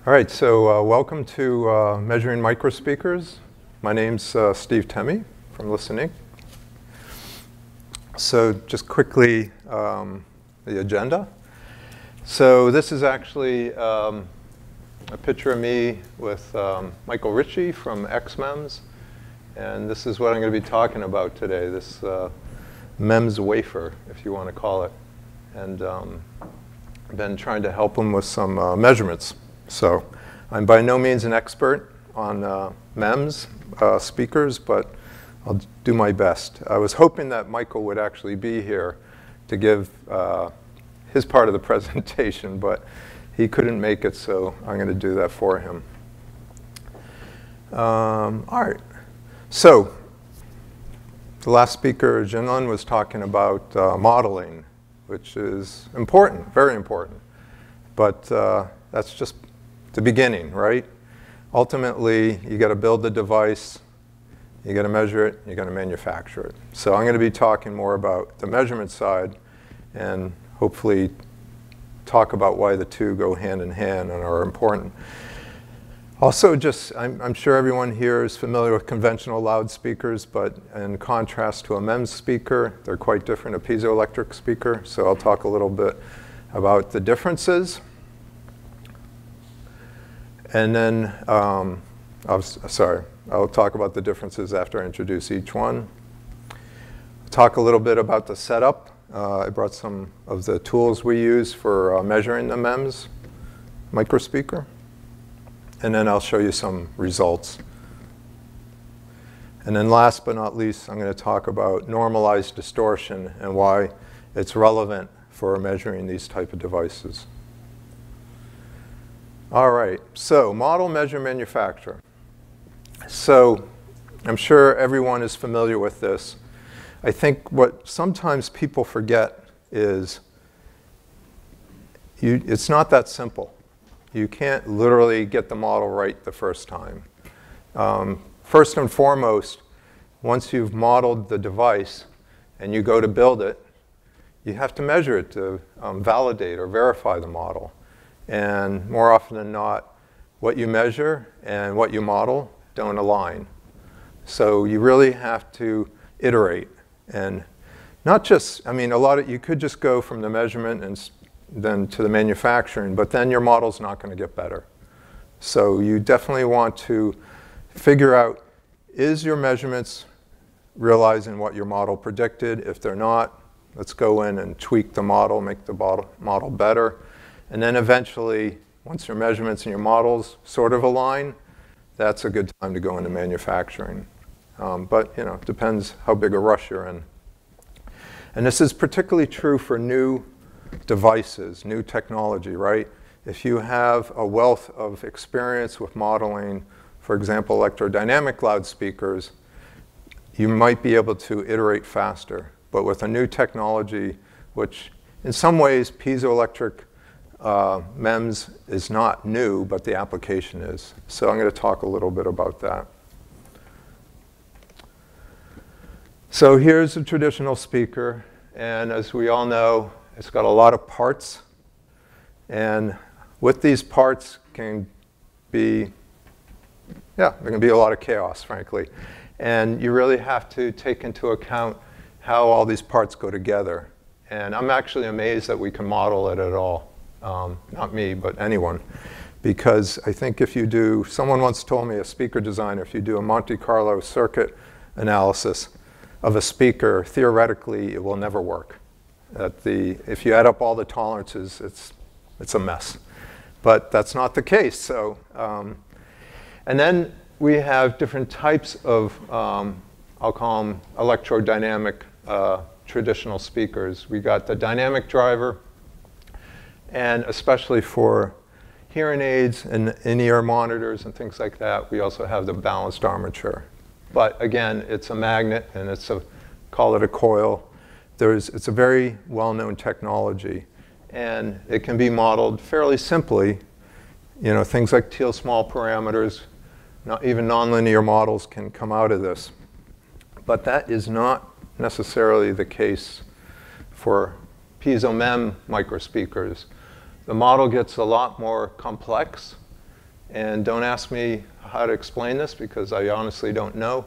All right, so welcome to Measuring Microspeakers. My name's Steve Temme from Listening. So just quickly, the agenda. So this is actually a picture of me with Michael Ritchie from XMEMS. And this is what I'm going to be talking about today, this MEMS wafer, if you want to call it. And I've been trying to help him with some measurements. So I'm by no means an expert on MEMS speakers, but I'll do my best. I was hoping that Michael would actually be here to give his part of the presentation, but he couldn't make it, so I'm going to do that for him. All right. So the last speaker, Jinlun, was talking about modeling, which is important, very important. But that's just the beginning, right? Ultimately, you got to build the device, you got to measure it, you got to manufacture it. So I'm going to be talking more about the measurement side and hopefully talk about why the two go hand in hand and are important. Also, I'm sure everyone here is familiar with conventional loudspeakers, but in contrast to a MEMS speaker, they're quite different, a piezoelectric speaker. So I'll talk a little bit about the differences. And then, I'll talk about the differences after I introduce each one. Talk a little bit about the setup. I brought some of the tools we use for measuring the MEMS microspeaker. And then I'll show you some results. And then last but not least, I'm going to talk about normalized distortion and why it's relevant for measuring these type of devices. All right, so model, measure, manufacture. So I'm sure everyone is familiar with this. I think what sometimes people forget is it's not that simple. You can't literally get the model right the first time. First and foremost, once you've modeled the device and you go to build it, you have to measure it to validate or verify the model. And more often than not, what you measure and what you model don't align. So you really have to iterate. And not just, I mean, you could just go from the measurement and then to the manufacturing, but then your model's not going to get better. So you definitely want to figure out, is your measurements realizing what your model predicted? If they're not, let's go in and tweak the model, make the model better. And then eventually, once your measurements and your models sort of align, that's a good time to go into manufacturing. But it depends how big a rush you're in. And this is particularly true for new devices, new technology, right? If you have a wealth of experience with modeling, for example, electrodynamic loudspeakers, you might be able to iterate faster. But with a new technology, which in some ways piezoelectric MEMS is not new, but the application is. So I'm going to talk a little bit about that. So here's a traditional speaker. And as we all know, it's got a lot of parts. And with these parts can be, there can be a lot of chaos, frankly. And you really have to take into account how all these parts go together. And I'm actually amazed that we can model it at all. Not me, but anyone. Because I think if you do, someone once told me, a speaker designer, if you do a Monte Carlo circuit analysis of a speaker, theoretically, it will never work. If you add up all the tolerances, it's a mess. But that's not the case. So, and then we have different types of, I'll call them electrodynamic traditional speakers. We got the dynamic driver, and especially for hearing aids and in-ear monitors and things like that, we also have the balanced armature. But again, it's a magnet, and call it a coil. It's a very well-known technology, and it can be modeled fairly simply. Things like teal small parameters, even nonlinear models can come out of this. But that is not necessarily the case for piezo MEM microspeakers. The model gets a lot more complex, And don't ask me how to explain this because I honestly don't know.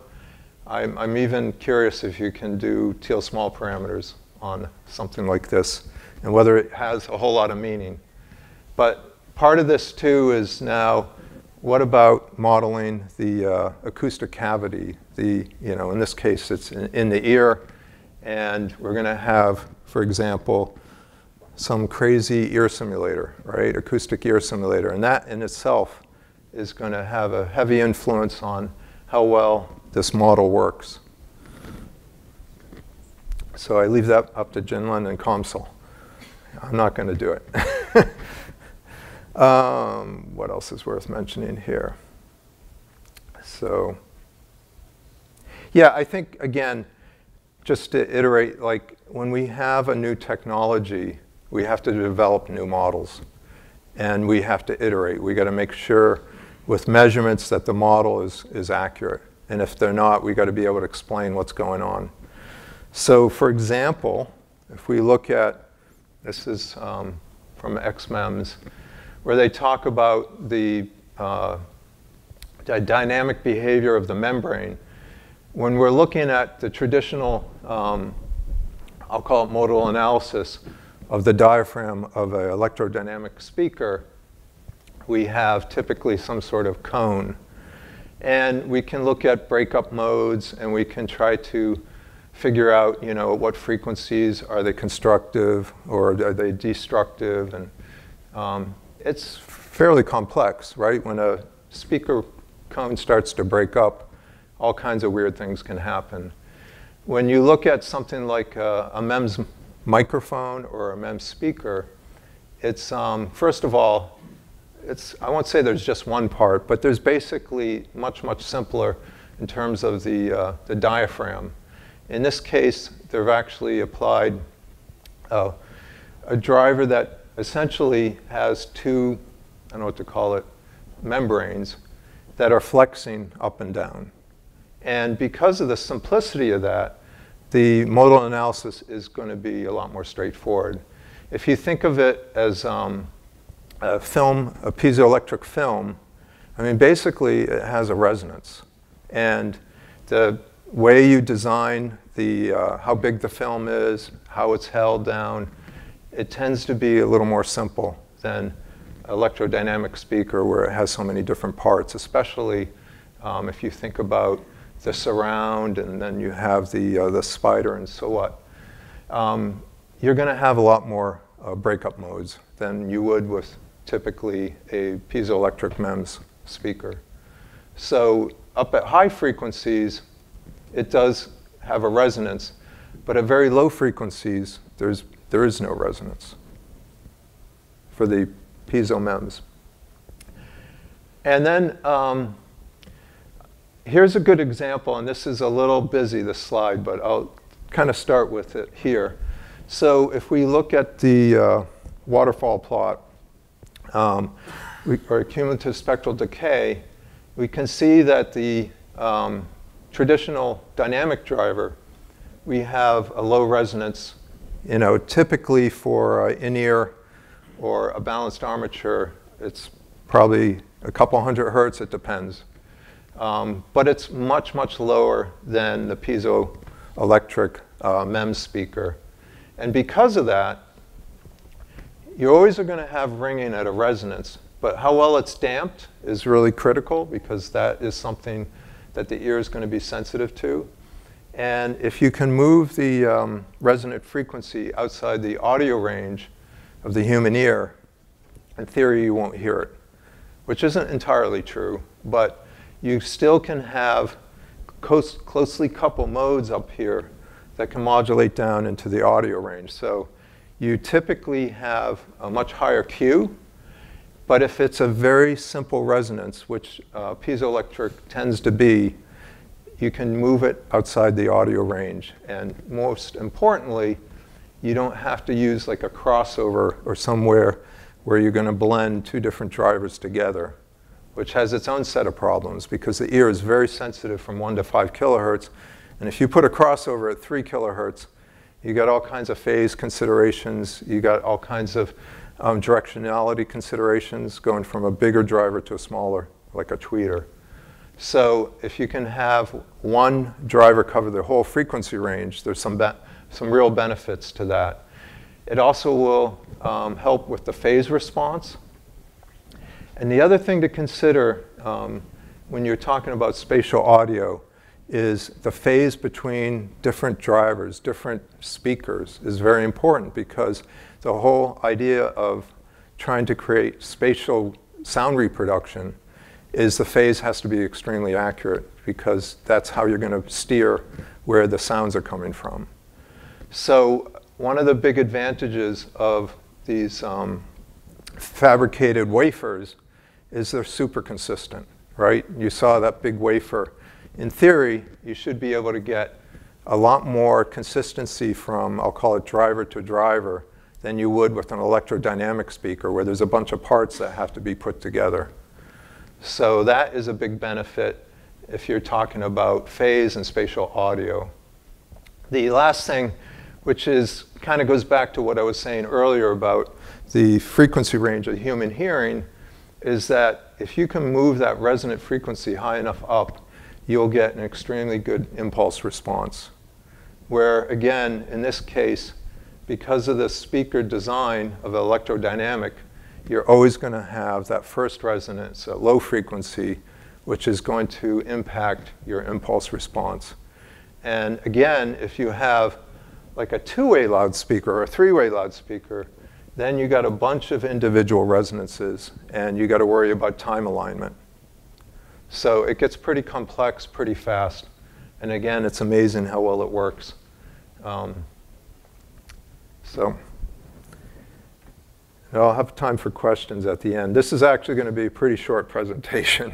I'm even curious if you can do Thiel small parameters on something like this and whether it has a whole lot of meaning. But part of this too is now, what about modeling the acoustic cavity? In this case, it's in the ear, and we're going to have, for example, some crazy ear simulator, right? Acoustic ear simulator, and that in itself is going to have a heavy influence on how well this model works. So I leave that up to Jinlin and Komsel. I'm not going to do it. What else is worth mentioning here? So, yeah, I think, again, just to iterate, like when we have a new technology, we have to develop new models. And we have to iterate. We got to make sure with measurements that the model is accurate. And if they're not, we got to be able to explain what's going on. So for example, if we look at, this is from XMEMS, where they talk about the dynamic behavior of the membrane. When we're looking at the traditional, I'll call it modal analysis of the diaphragm of an electrodynamic speaker, we have typically some sort of cone. And we can look at breakup modes, and we can try to figure out, what frequencies, are they constructive or are they destructive? And it's fairly complex, right? When a speaker cone starts to break up, all kinds of weird things can happen. When you look at something like a MEMS microphone or a MEMS speaker, it's, first of all, I won't say there's just one part, but there's basically much, much simpler in terms of the diaphragm. In this case, they've actually applied a driver that essentially has two, I don't know what to call it, membranes that are flexing up and down. And because of the simplicity of that, the modal analysis is going to be a lot more straightforward. If you think of it as a piezoelectric film, I mean, basically it has a resonance. And the way you design how big the film is, how it's held down, it tends to be a little more simple than an electrodynamic speaker where it has so many different parts, especially if you think about the surround and then you have the spider and so what. You're going to have a lot more breakup modes than you would with typically a piezoelectric MEMS speaker. So up at high frequencies, it does have a resonance, but at very low frequencies, there is no resonance for the piezo MEMS. And then here's a good example, and this is a little busy, this slide, but I'll kind of start with it here. So if we look at the waterfall plot, or cumulative spectral decay, we can see that the traditional dynamic driver, we have a low resonance. Typically for in-ear or a balanced armature, it's probably a couple hundred hertz, it depends. But it's much, much lower than the piezoelectric MEMS speaker. And because of that, you always are going to have ringing at a resonance. But how well it's damped is really critical because that is something that the ear is going to be sensitive to. And if you can move the resonant frequency outside the audio range of the human ear, in theory you won't hear it, which isn't entirely true. But you still can have closely coupled modes up here that can modulate down into the audio range. So you typically have a much higher Q, but if it's a very simple resonance, which piezoelectric tends to be, you can move it outside the audio range. And most importantly, you don't have to use like a crossover or somewhere where you're going to blend two different drivers together, which has its own set of problems because the ear is very sensitive from 1 to 5 kilohertz. And if you put a crossover at 3 kilohertz, you got all kinds of phase considerations. You got all kinds of directionality considerations, going from a bigger driver to a smaller, like a tweeter. So if you can have one driver cover the whole frequency range, there's some real benefits to that. It also will help with the phase response. And the other thing to consider when you're talking about spatial audio is the phase between different drivers, different speakers is very important, because the whole idea of trying to create spatial sound reproduction is the phase has to be extremely accurate, because that's how you're going to steer where the sounds are coming from. So one of the big advantages of these fabricated wafers is they're super consistent, right? You saw that big wafer. In theory, you should be able to get a lot more consistency from, I'll call it driver to driver, than you would with an electrodynamic speaker, where there's a bunch of parts that have to be put together. So that is a big benefit if you're talking about phase and spatial audio. The last thing, which is kind of goes back to what I was saying earlier about the frequency range of human hearing, is that if you can move that resonant frequency high enough up, you'll get an extremely good impulse response. Where, again, in this case, because of the speaker design of electrodynamic, you're always going to have that first resonance at low frequency, which is going to impact your impulse response. And again, if you have like a two-way loudspeaker or a three-way loudspeaker, then you got a bunch of individual resonances, and you got to worry about time alignment. So it gets pretty complex pretty fast. And again, it's amazing how well it works. So I'll have time for questions at the end. This is actually going to be a pretty short presentation.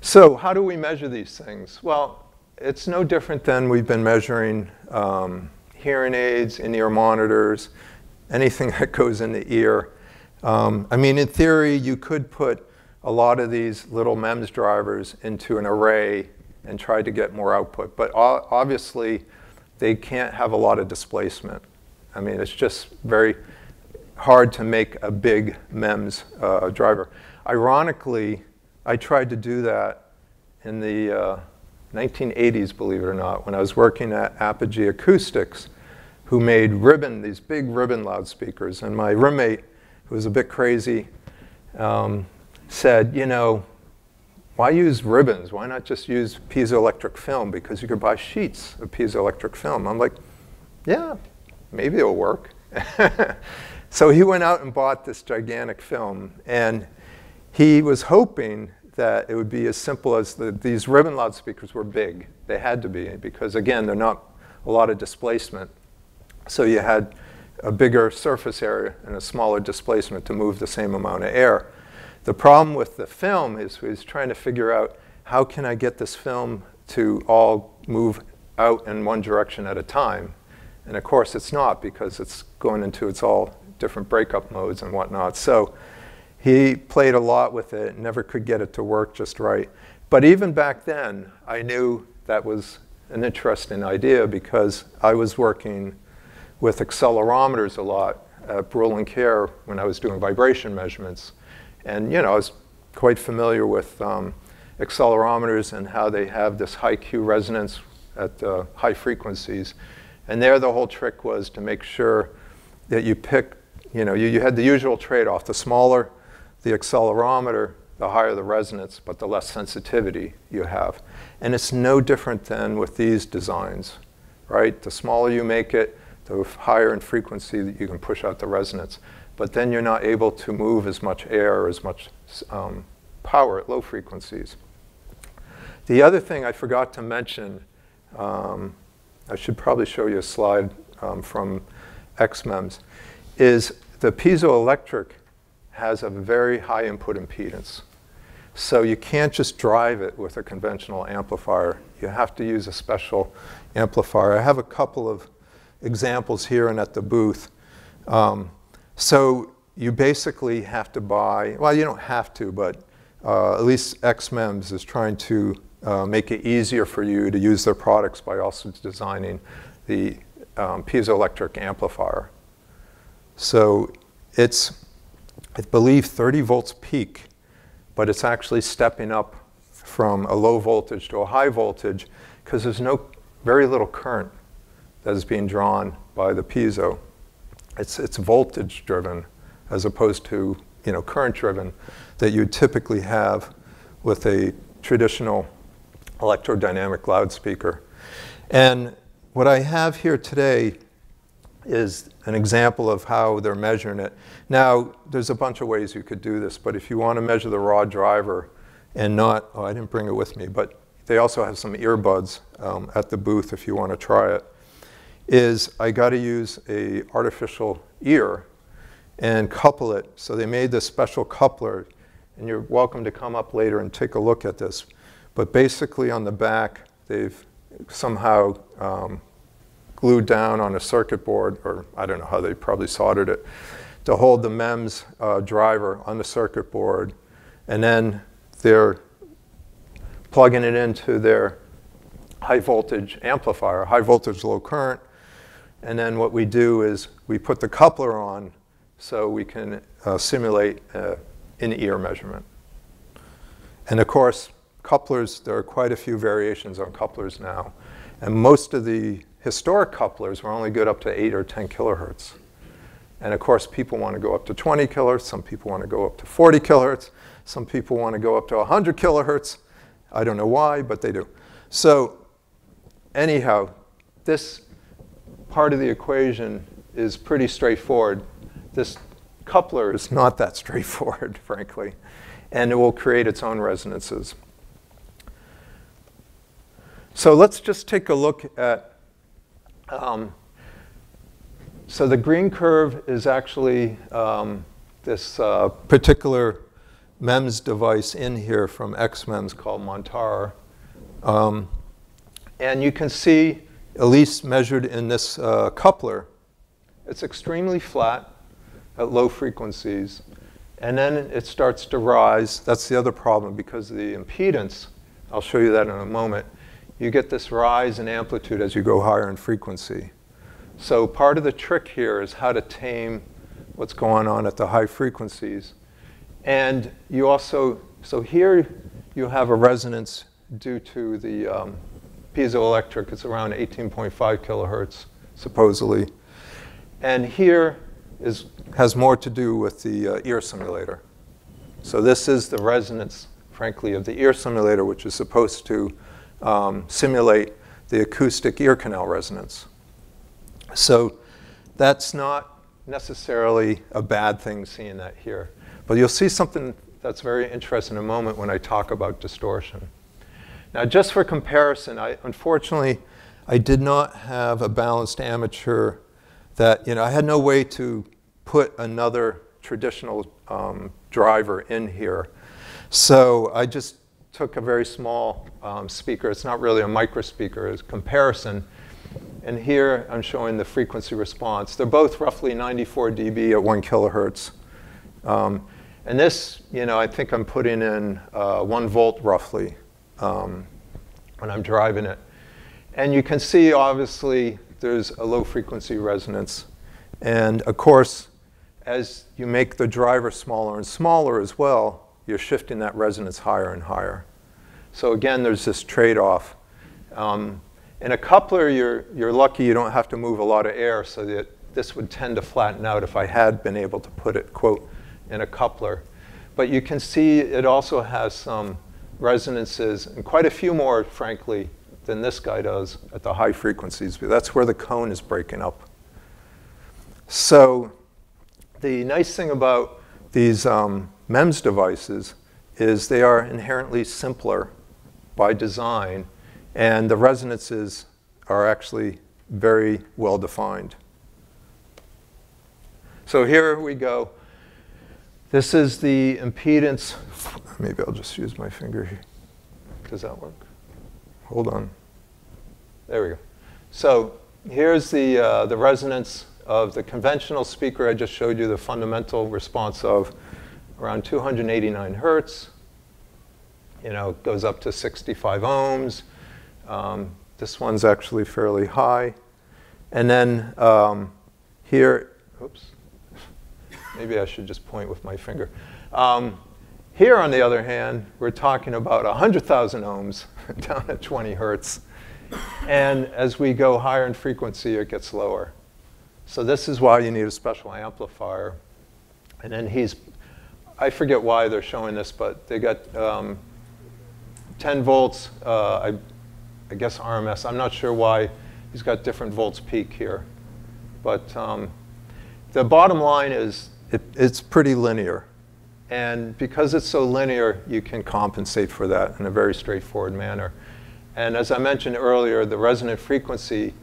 So how do we measure these things? Well, it's no different than we've been measuring hearing aids, in-ear monitors, anything that goes in the ear. I mean, in theory, you could put a lot of these little MEMS drivers into an array and try to get more output. But obviously, they can't have a lot of displacement. I mean, it's just very hard to make a big MEMS driver. Ironically, I tried to do that in the 1980s, believe it or not, when I was working at Apogee Acoustics, who made these big ribbon loudspeakers. And my roommate, who was a bit crazy, said, you know, why use ribbons? Why not just use piezoelectric film? Because you could buy sheets of piezoelectric film. I'm like, yeah, maybe it'll work. So he went out and bought this gigantic film. And he was hoping that it would be as simple as these ribbon loudspeakers were big. They had to be, because again, they're not a lot of displacement. So you had a bigger surface area and a smaller displacement to move the same amount of air. The problem with the film is trying to figure out, how can I get this film to all move out in one direction at a time? And of course it's not, because it's going into its all different breakup modes and whatnot. So he played a lot with it, never could get it to work just right. But even back then, I knew that was an interesting idea, because I was working with accelerometers a lot at Brule & Care when I was doing vibration measurements. And you know, I was quite familiar with accelerometers and how they have this high Q resonance at high frequencies. And there the whole trick was to make sure that you pick, you know, you had the usual trade-off. The smaller the accelerometer, the higher the resonance, but the less sensitivity you have. And it's no different than with these designs, right? The smaller you make it, the higher in frequency that you can push out the resonance. But then you're not able to move as much air or as much power at low frequencies. The other thing I forgot to mention, I should probably show you a slide from XMEMS, is the piezoelectric has a very high input impedance. So you can't just drive it with a conventional amplifier. You have to use a special amplifier. I have a couple of examples here and at the booth. So you basically have to buy, well, you don't have to, but at least XMEMS is trying to make it easier for you to use their products by also designing the piezoelectric amplifier. So it's, I believe, 30 volts peak, but it's actually stepping up from a low voltage to a high voltage because there's very little current that is being drawn by the piezo. It's voltage driven as opposed to current driven that you typically have with a traditional electrodynamic loudspeaker. And what I have here today is an example of how they're measuring it. Now, there's a bunch of ways you could do this, but if you want to measure the raw driver and not, oh, I didn't bring it with me, but they also have some earbuds at the booth if you want to try it, is I got to use a artificial ear and couple it. So they made this special coupler, and you're welcome to come up later and take a look at this. But basically on the back, they've somehow glued down on a circuit board, or I don't know how they probably soldered it, to hold the MEMS driver on the circuit board. And then they're plugging it into their high voltage amplifier, high voltage low current. And then what we do is we put the coupler on so we can simulate in-ear measurement. And of course, couplers, there are quite a few variations on couplers now. And most of the historic couplers were only good up to 8 or 10 kilohertz. And of course, people want to go up to 20 kilohertz. Some people want to go up to 40 kilohertz. Some people want to go up to 100 kilohertz. I don't know why, but they do. So anyhow, this part of the equation is pretty straightforward. This coupler is not that straightforward, frankly. And it will create its own resonances. So let's just take a look at, so the green curve is actually this particular MEMS device in here from XMEMS called Montar. And you can see, at least measured in this coupler, it's extremely flat at low frequencies. And then it starts to rise. That's the other problem because of the impedance. I'll show you that in a moment. You get this rise in amplitude as you go higher in frequency. So part of the trick here is how to tame what's going on at the high frequencies. And you also, so here you have a resonance due to the piezoelectric. It's around 18.5 kilohertz, supposedly. And here has more to do with the ear simulator. So this is the resonance, frankly, of the ear simulator, which is supposed to simulate the acoustic ear canal resonance. So that's not necessarily a bad thing seeing that here. But you'll see something that's very interesting in a moment when I talk about distortion. Now, just for comparison, unfortunately, I did not have a balanced amateur that, I had no way to put another traditional driver in here. So I just took a very small speaker. It's not really a microspeaker, it's a comparison. And here I'm showing the frequency response. They're both roughly 94 dB at 1 kilohertz. And this, I think I'm putting in 1 volt roughly when I'm driving it. And you can see, obviously, there's a low frequency resonance. And of course, as you make the driver smaller and smaller as well, you're shifting that resonance higher and higher. So again, there's this trade-off. In a coupler, you're lucky you don't have to move a lot of air, so that this would tend to flatten out if I had been able to put it, quote, in a coupler. But you can see it also has some resonances, and quite a few more, frankly, than this guy does at the high frequencies. But that's where the cone is breaking up. So the nice thing about these MEMS devices is they are inherently simpler by design, and the resonances are actually very well defined. So here we go. This is the impedance. Maybe I'll just use my finger here. Does that work? Hold on. There we go. So here's the resonance of the conventional speaker I just showed you, the fundamental response of around 289 hertz. It goes up to 65 ohms. This one's actually fairly high. And then here, oops, Maybe I should just point with my finger. Here, on the other hand, we're talking about 100,000 ohms down at 20 hertz. And as we go higher in frequency, it gets lower. So this is why you need a special amplifier. And then I forget why they're showing this, but they got 10 volts, I guess RMS. I'm not sure why he's got different volts peak here. But the bottom line is it's pretty linear. And because it's so linear, you can compensate for that in a very straightforward manner. And as I mentioned earlier, the resonant frequency,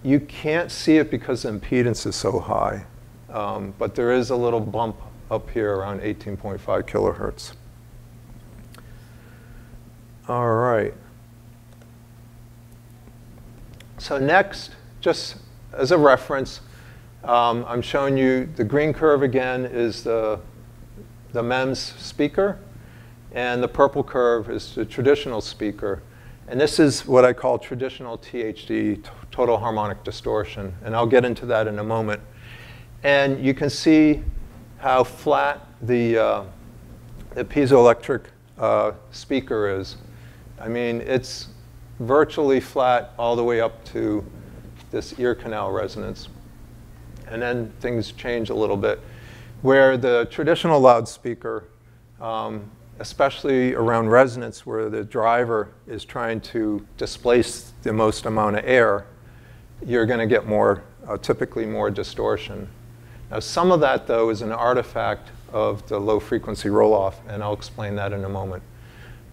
you can't see it because the impedance is so high. But there is a little bump up here around 18.5 kilohertz. All right. So next, just as a reference, I'm showing you the green curve again is the MEMS speaker, and the purple curve is the traditional speaker. And this is what I call traditional THD, total harmonic distortion. And I'll get into that in a moment. And you can see how flat the piezoelectric speaker is. I mean, it's virtually flat all the way up to this ear canal resonance. And then things change a little bit. Where the traditional loudspeaker, especially around resonance where the driver is trying to displace the most amount of air, you're going to get more, typically more distortion. Now, some of that, though, is an artifact of the low-frequency roll-off, and I'll explain that in a moment.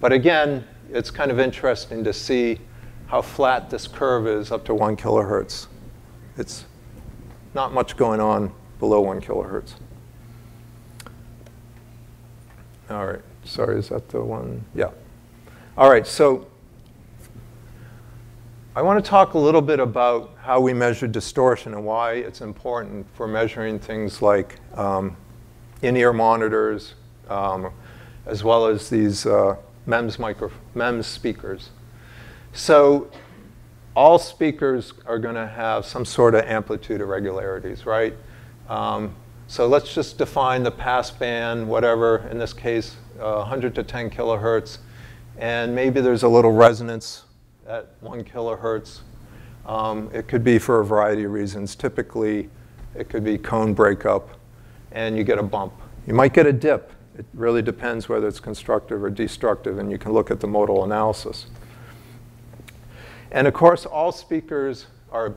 But again, it's kind of interesting to see how flat this curve is up to 1 kilohertz. It's not much going on below 1 kilohertz. All right. Sorry, is that the one? Yeah. All right. So I want to talk a little bit about how we measure distortion and why it's important for measuring things like in-ear monitors, as well as these MEMS speakers. So all speakers are going to have some sort of amplitude irregularities, right? So let's just define the pass band, whatever, in this case, 100 to 10 kilohertz. And maybe there's a little resonance at 1 kilohertz. It could be for a variety of reasons. Typically, it could be cone breakup, and you get a bump. You might get a dip. It really depends whether it's constructive or destructive, and you can look at the modal analysis. And of course, all speakers are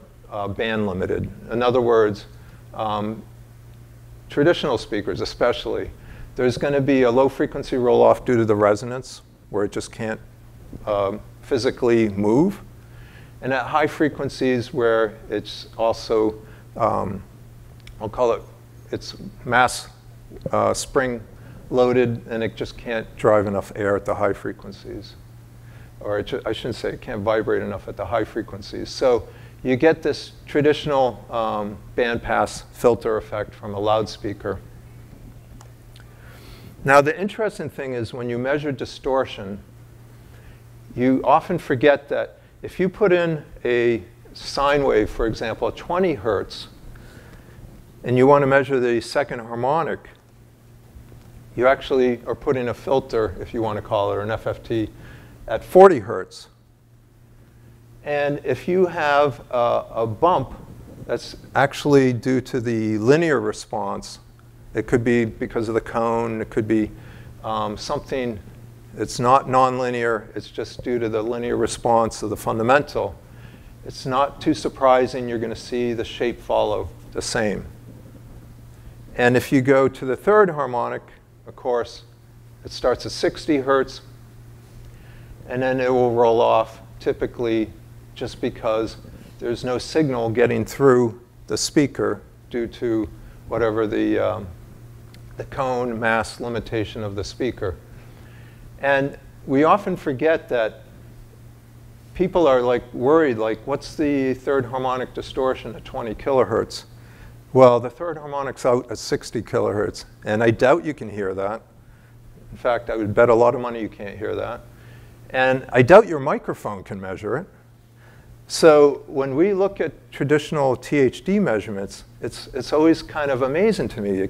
band limited. In other words, traditional speakers especially, there's going to be a low frequency roll-off due to the resonance, where it just can't physically move. And at high frequencies where it's also, I'll call it, it's mass spring loaded, and it just can't drive enough air at the high frequencies. Or I shouldn't say it can't vibrate enough at the high frequencies. So you get this traditional bandpass filter effect from a loudspeaker. Now, the interesting thing is when you measure distortion, you often forget that if you put in a sine wave, for example, at 20 hertz, and you want to measure the second harmonic, you actually are putting a filter, if you want to call it, or an FFT, at 40 hertz. And if you have a bump that's actually due to the linear response, it could be because of the cone, it could be something that's not nonlinear, it's just due to the linear response of the fundamental, it's not too surprising you're going to see the shape follow the same. And if you go to the third harmonic, of course, it starts at 60 hertz, and then it will roll off typically just because there's no signal getting through the speaker due to whatever the cone mass limitation of the speaker. And we often forget that people are like worried, like, what's the third harmonic distortion at 20 kilohertz? Well, the third harmonic's out at 60 kilohertz, and I doubt you can hear that. In fact, I would bet a lot of money you can't hear that. And I doubt your microphone can measure it. So when we look at traditional THD measurements, it's always kind of amazing to me.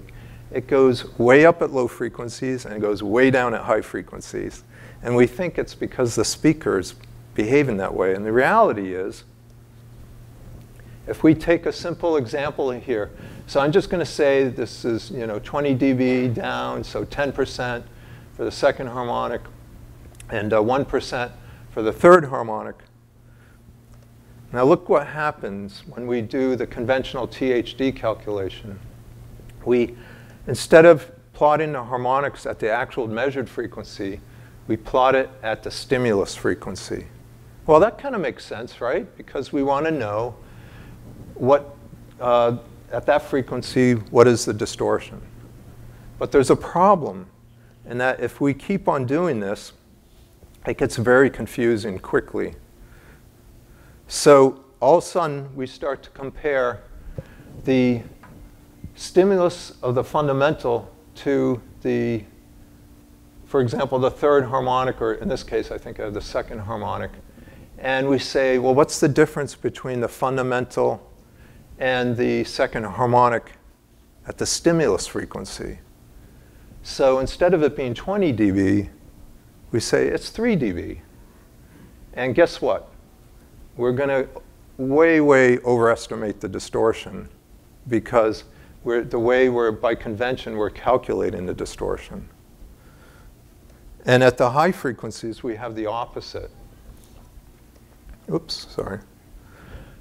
It goes way up at low frequencies and it goes way down at high frequencies. And we think it's because the speaker's behaving that way. And the reality is, if we take a simple example here, so I'm just going to say this is 20 dB down, so 10% for the second harmonic, and 1% for the third harmonic. Now look what happens when we do the conventional THD calculation. Instead of plotting the harmonics at the actual measured frequency, we plot it at the stimulus frequency. Well, that kind of makes sense, right? Because we want to know what, at that frequency, what is the distortion. But there's a problem in that if we keep on doing this, it gets very confusing quickly. So all of a sudden, we start to compare the stimulus of the fundamental to the, for example, the third harmonic, or in this case, I think of the second harmonic. And we say, well, what's the difference between the fundamental and the second harmonic at the stimulus frequency? So instead of it being 20 dB, we say it's 3 dB. And guess what? We're going to way, way overestimate the distortion because by convention, we're calculating the distortion. And at the high frequencies, we have the opposite. Oops, sorry.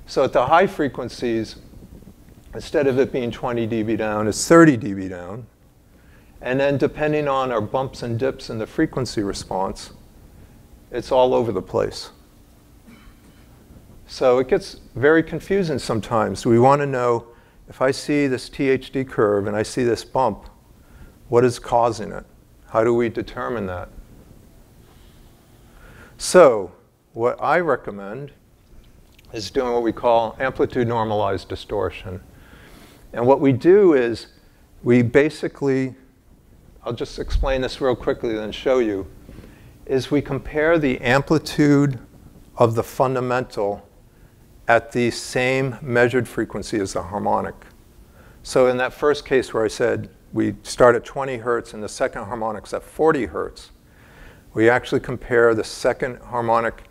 So at the high frequencies, instead of it being 20 dB down, it's 30 dB down. And then depending on our bumps and dips in the frequency response, it's all over the place. So it gets very confusing sometimes. We want to know, if I see this THD curve and I see this bump, what is causing it? How do we determine that? So what I recommend is doing what we call amplitude normalized distortion. And what we do is we basically, I'll just explain this real quickly and then show you, is we compare the amplitude of the fundamental at the same measured frequency as the harmonic. So in that first case where I said we start at 20 hertz and the second harmonic's at 40 hertz, we actually compare the second harmonic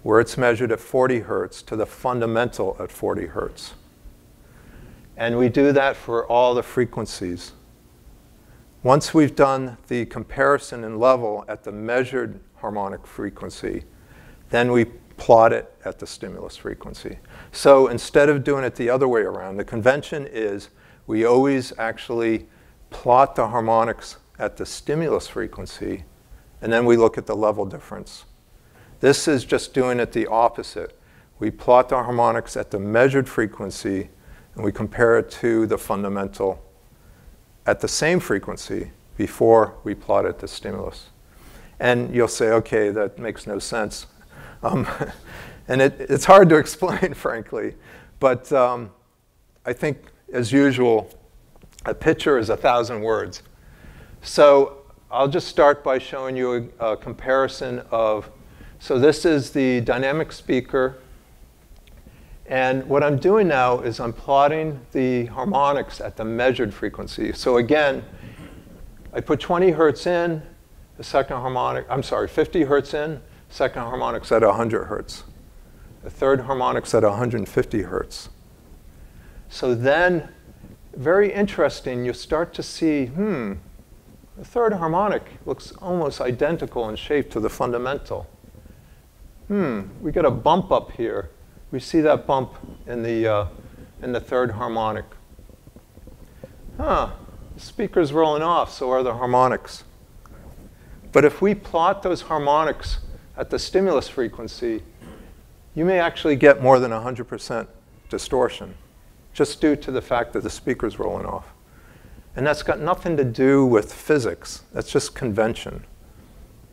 where it's measured at 40 hertz to the fundamental at 40 hertz. And we do that for all the frequencies. Once we've done the comparison in level at the measured harmonic frequency, then we plot it at the stimulus frequency. So instead of doing it the other way around, the convention is we always actually plot the harmonics at the stimulus frequency, and then we look at the level difference. This is just doing it the opposite. We plot the harmonics at the measured frequency, and we compare it to the fundamental at the same frequency before we plot it to stimulus. And you'll say, okay, that makes no sense. And it's hard to explain, frankly. But I think, as usual, a picture is 1,000 words. So I'll just start by showing you a comparison of, so this is the dynamic speaker. And what I'm doing now is I'm plotting the harmonics at the measured frequency. So again, I put 20 hertz in, the second harmonic, 50 hertz in, second harmonic's at 100 hertz. The third harmonic's at 150 hertz. So then, very interesting, you start to see, the third harmonic looks almost identical in shape to the fundamental. We got a bump up here. We see that bump in the third harmonic. The speaker's rolling off, so are the harmonics. But if we plot those harmonics at the stimulus frequency, you may actually get more than 100% distortion, just due to the fact that the speaker's rolling off. And that's got nothing to do with physics. That's just convention.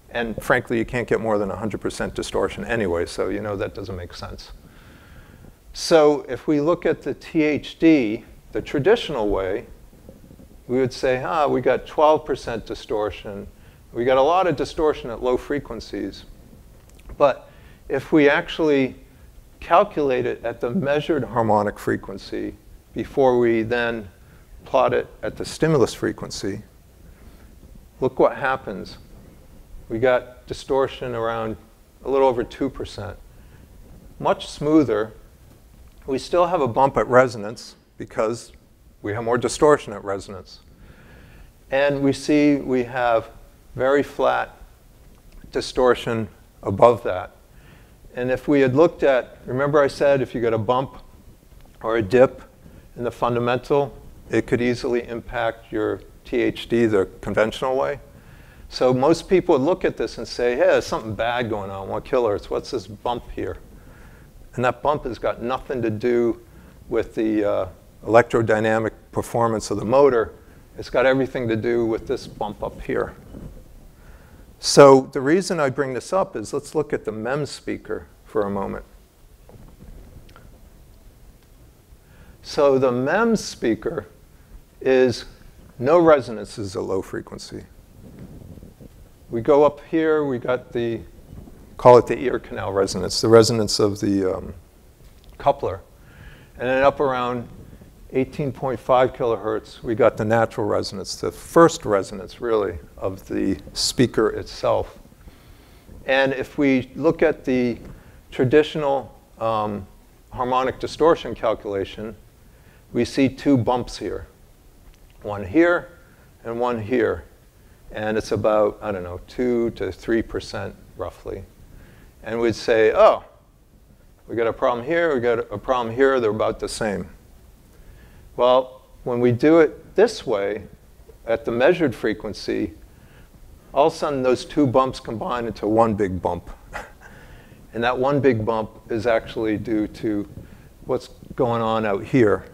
And frankly, you can't get more than 100% distortion anyway, so you know that doesn't make sense. So if we look at the THD, the traditional way, we would say, we got 12% distortion. We got a lot of distortion at low frequencies. But if we actually calculate it at the measured harmonic frequency before we then plot it at the stimulus frequency, look what happens. We got distortion around a little over 2%. Much smoother. We still have a bump at resonance because we have more distortion at resonance. And we see we have very flat distortion above that. And if we had looked at, remember I said if you get a bump or a dip in the fundamental, it could easily impact your THD the conventional way. So most people would look at this and say, hey, there's something bad going on, 1 kilohertz. What's this bump here? And that bump has got nothing to do with the electrodynamic performance of the motor. It's got everything to do with this bump up here. So the reason I bring this up is let's look at the MEMS speaker for a moment. So the MEMS speaker is no resonances at low frequency. We go up here, we got the, call it the ear canal resonance, the resonance of the coupler. And then up around 18.5 kilohertz, we got the natural resonance, the first resonance, really, of the speaker itself. And if we look at the traditional harmonic distortion calculation, we see 2 bumps here. One here and one here. And it's about, I don't know, 2 to 3% roughly. And we'd say, oh, we got a problem here, we got a problem here, they're about the same. Well, when we do it this way, at the measured frequency, all of a sudden those 2 bumps combine into one big bump. And that one big bump is actually due to what's going on out here.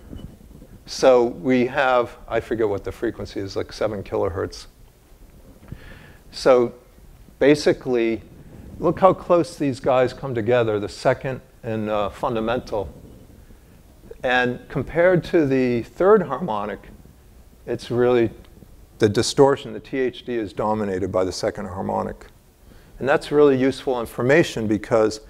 So we have, I forget what the frequency is, like 7 kilohertz. So basically, look how close these guys come together, the second and fundamental. And compared to the third harmonic, it's really the distortion, the THD, is dominated by the second harmonic. And that's really useful information because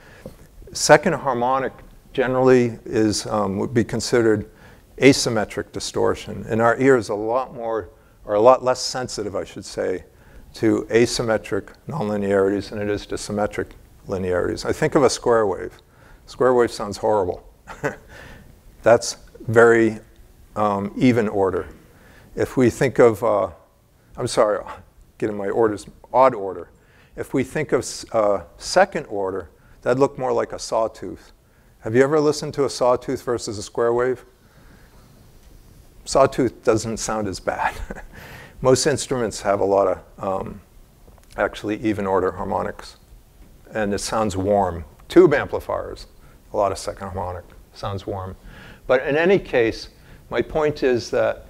second harmonic generally is, would be considered asymmetric distortion. And our ear is a lot more, or a lot less sensitive, I should say, to asymmetric nonlinearities than it is to symmetric linearities. I think of a square wave. Square wave sounds horrible. That's very even order. If we think of, I'm sorry, getting my orders, odd order. If we think of second order, that'd look more like a sawtooth. Have you ever listened to a sawtooth versus a square wave? Sawtooth doesn't sound as bad. Most instruments have a lot of actually even order harmonics. And it sounds warm. Tube amplifiers, a lot of second harmonic, sounds warm. But in any case, my point is that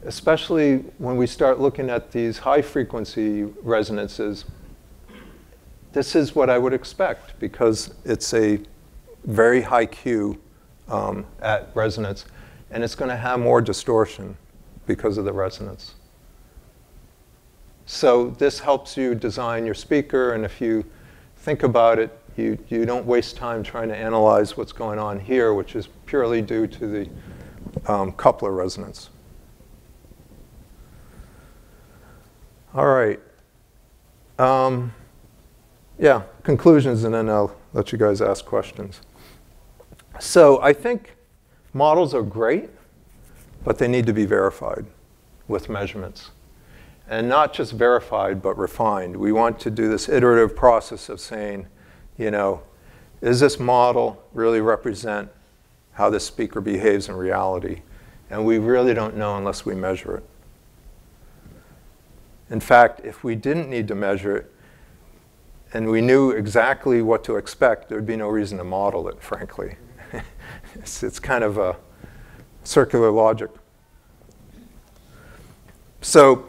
especially when we start looking at these high frequency resonances, this is what I would expect because it's a very high Q at resonance. And it's going to have more distortion because of the resonance. So this helps you design your speaker, and if you think about it, you don't waste time trying to analyze what's going on here, which is purely due to the coupler resonance. All right. Yeah, conclusions, and then I'll let you guys ask questions. So I think models are great, but they need to be verified with measurements. And not just verified, but refined. We want to do this iterative process of saying, you know, does this model really represent how this speaker behaves in reality? And we really don't know unless we measure it. In fact, if we didn't need to measure it, and we knew exactly what to expect, there'd be no reason to model it, frankly. It's kind of a circular logic. So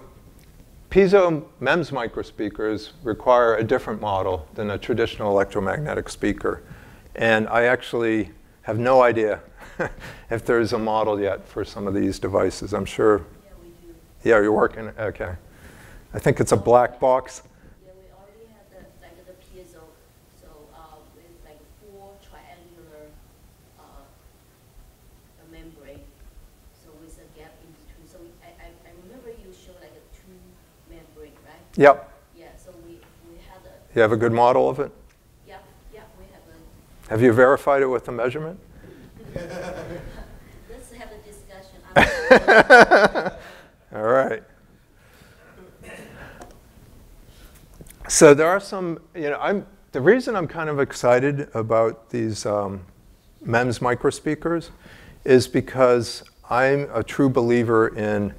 piezo MEMS microspeakers require a different model than a traditional electromagnetic speaker. And I actually have no idea if there's a model yet for some of these devices. I'm sure. Yeah, we do. Yeah, you're working. OK. I think it's a black box. Yeah, we already have the piezo, so with like 4 triangular Yep. Yeah, so we had a... You have a good model of it? Yep, yeah, we have a... Have you verified it with the measurement? Let's have a discussion. All right. So there are some, the reason I'm kind of excited about these MEMS microspeakers is because I'm a true believer in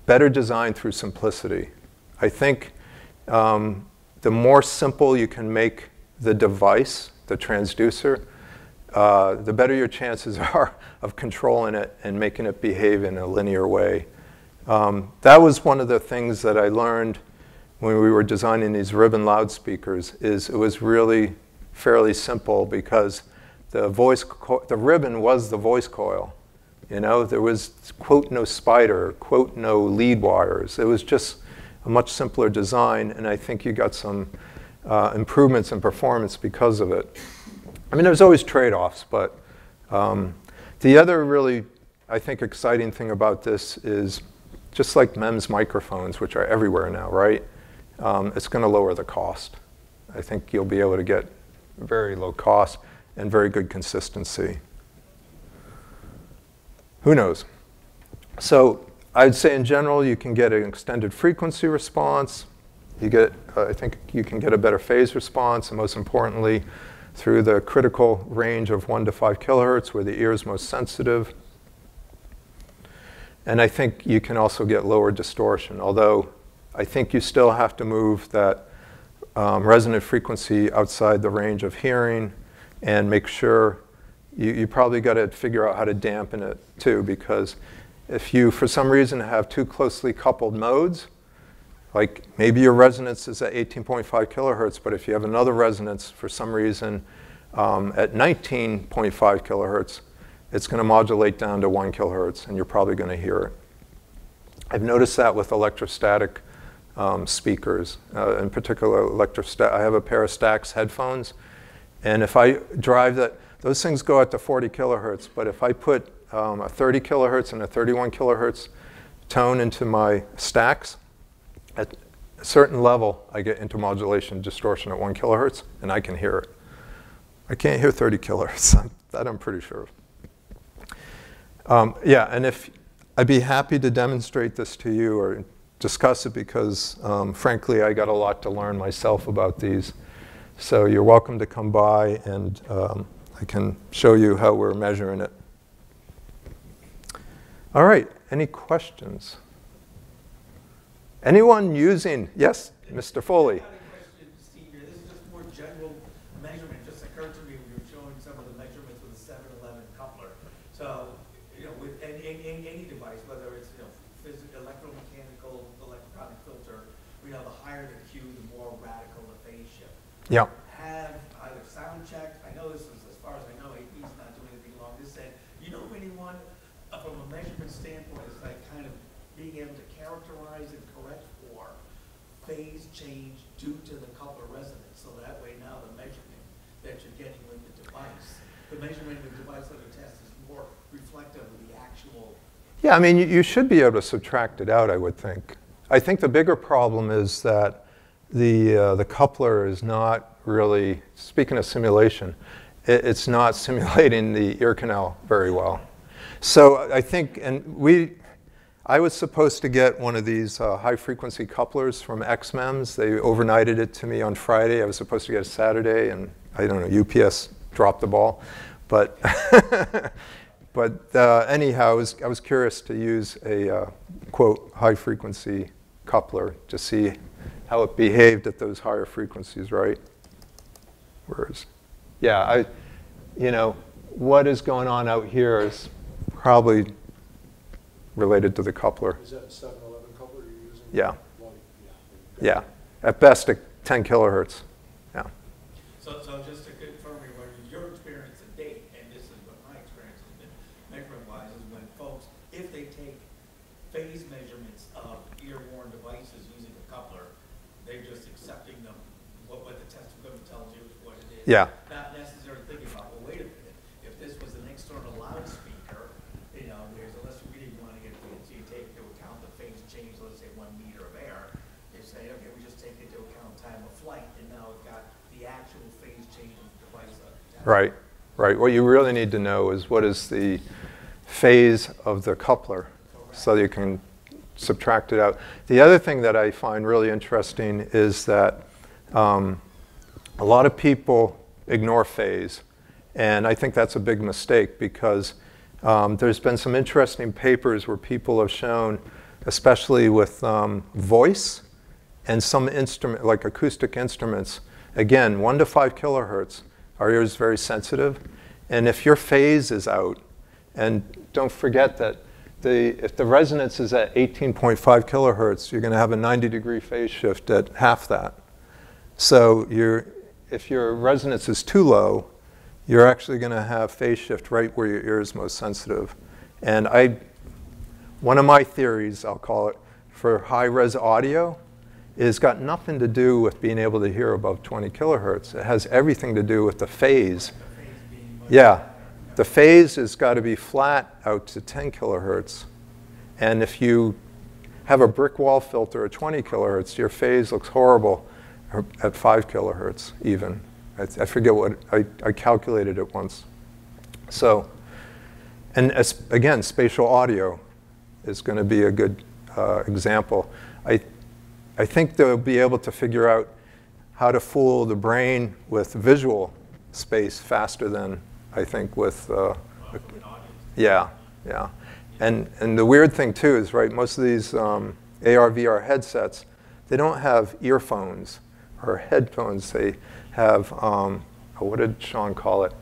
better design through simplicity. I think the more simple you can make the device, the transducer, the better your chances are of controlling it and making it behave in a linear way. That was one of the things that I learned when we were designing these ribbon loudspeakers, is it was really fairly simple because the ribbon was the voice coil. There was, quote, no spider, quote, no lead wires. It was just a much simpler design, and I think you got some improvements in performance because of it. I mean, there's always trade-offs, but the other really, I think, exciting thing about this is just like MEMS microphones, which are everywhere now, right? It's going to lower the cost. I think you'll be able to get very low cost and very good consistency. Who knows? So I'd say in general, you can get an extended frequency response. I think you can get a better phase response, and most importantly, through the critical range of 1 to 5 kilohertz, where the ear is most sensitive. And I think you can also get lower distortion, although I think you still have to move that resonant frequency outside the range of hearing and make sure you probably got to figure out how to dampen it too, because if you, for some reason, have too closely coupled modes, like maybe your resonance is at 18.5 kilohertz, but if you have another resonance for some reason at 19.5 kilohertz, it's going to modulate down to 1 kilohertz, and you're probably going to hear it. I've noticed that with electrostatic speakers, in particular I have a pair of Stax headphones, and if I drive that, those things go out to 40 kilohertz, but if I put a 30 kilohertz and a 31 kilohertz tone into my Stax, at a certain level, I get intermodulation distortion at 1 kilohertz, and I can hear it. I can't hear 30 kilohertz. That I'm pretty sure of. Yeah, and if I'd be happy to demonstrate this to you or discuss it because, frankly, I got a lot to learn myself about these. So you're welcome to come by, and I can show you how we're measuring it. All right, any questions? Anyone using? Yes, Mr. Foley. I had a question, Steve, here. This is just more general measurement. It just occurred to me when you were showing some of the measurements with the 711 coupler. So, with any device, whether it's physical, electromechanical, electronic filter, the higher the Q, the more radical the phase shift. Yeah. Have either sound checked. I know this is, as far as I know, AP's not doing anything along this end. You know of anyone from a measurement standpoint is like kind of being able to characterize and correct for phase change due to the coupler resonance, so that way now the measurement that you're getting with the device, the measurement of the device under test is more reflective of the actual. Yeah, I mean, you should be able to subtract it out, I would think. I think the bigger problem is that the coupler is not really, speaking of simulation, it's not simulating the ear canal very well. So I think, I was supposed to get one of these high-frequency couplers from XMEMS. They overnighted it to me on Friday. I was supposed to get it Saturday, and I don't know, UPS dropped the ball. But, anyhow, I was curious to use a, quote, high-frequency coupler to see how it behaved at those higher frequencies, right? Yeah, what is going on out here is probably related to the coupler. Is that a 711 coupler you're using? Yeah. Well, yeah. At best, at 10 kilohertz. Yeah. So just to confirm your experience to date, and this is what my experience has been measurement-wise, is when folks, if they take phase measurements of ear-worn devices using a coupler, they're just accepting them, what the test equipment tells you is what it is. Yeah. Not necessarily thinking about, well, wait a minute, if this was an external loudspeaker, there's a less reading you want to get to, so you take into account the phase change, let's say 1 meter of air. actual phase change of the device. Right, right. What you really need to know is what is the phase of the coupler, so you can subtract it out. The other thing that I find really interesting is that a lot of people ignore phase, and I think that's a big mistake because there's been some interesting papers where people have shown, especially with voice and some instrument, like acoustic instruments, again, 1 to 5 kilohertz, our ear is very sensitive, and if your phase is out, and don't forget that if the resonance is at 18.5 kilohertz, you're going to have a 90-degree phase shift at half that. So if your resonance is too low, you're actually going to have phase shift right where your ear is most sensitive. And one of my theories, I'll call it, for high-res audio is got nothing to do with being able to hear above 20 kilohertz. It has everything to do with the phase. Yeah. The phase has got to be flat out to 10 kilohertz. And if you have a brick wall filter at 20 kilohertz, your phase looks horrible at 5 kilohertz even. I forget what, I calculated it once. So, and again, spatial audio is going to be a good example. I think they'll be able to figure out how to fool the brain with visual space faster than I think with, yeah. And the weird thing too is, right, most of these AR, VR headsets, they don't have earphones or headphones. They have, what did Sean call it?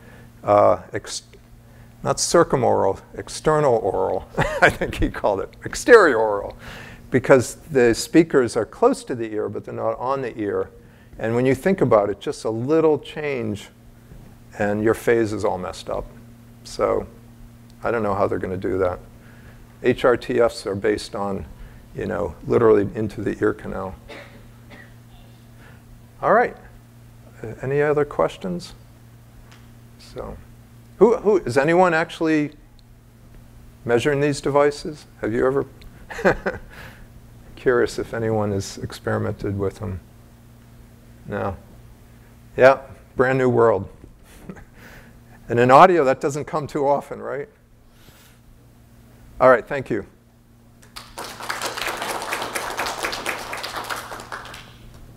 Not circumaural, external aural, I think he called it, exterior aural. Because the speakers are close to the ear, but they're not on the ear. And when you think about it, just a little change and your phase is all messed up. So I don't know how they're going to do that. HRTFs are based on, literally into the ear canal. All right. Any other questions? So, who is anyone actually measuring these devices? Have you ever? Curious if anyone has experimented with them. No. Yeah, brand new world. And in audio, that doesn't come too often, right? All right, thank you.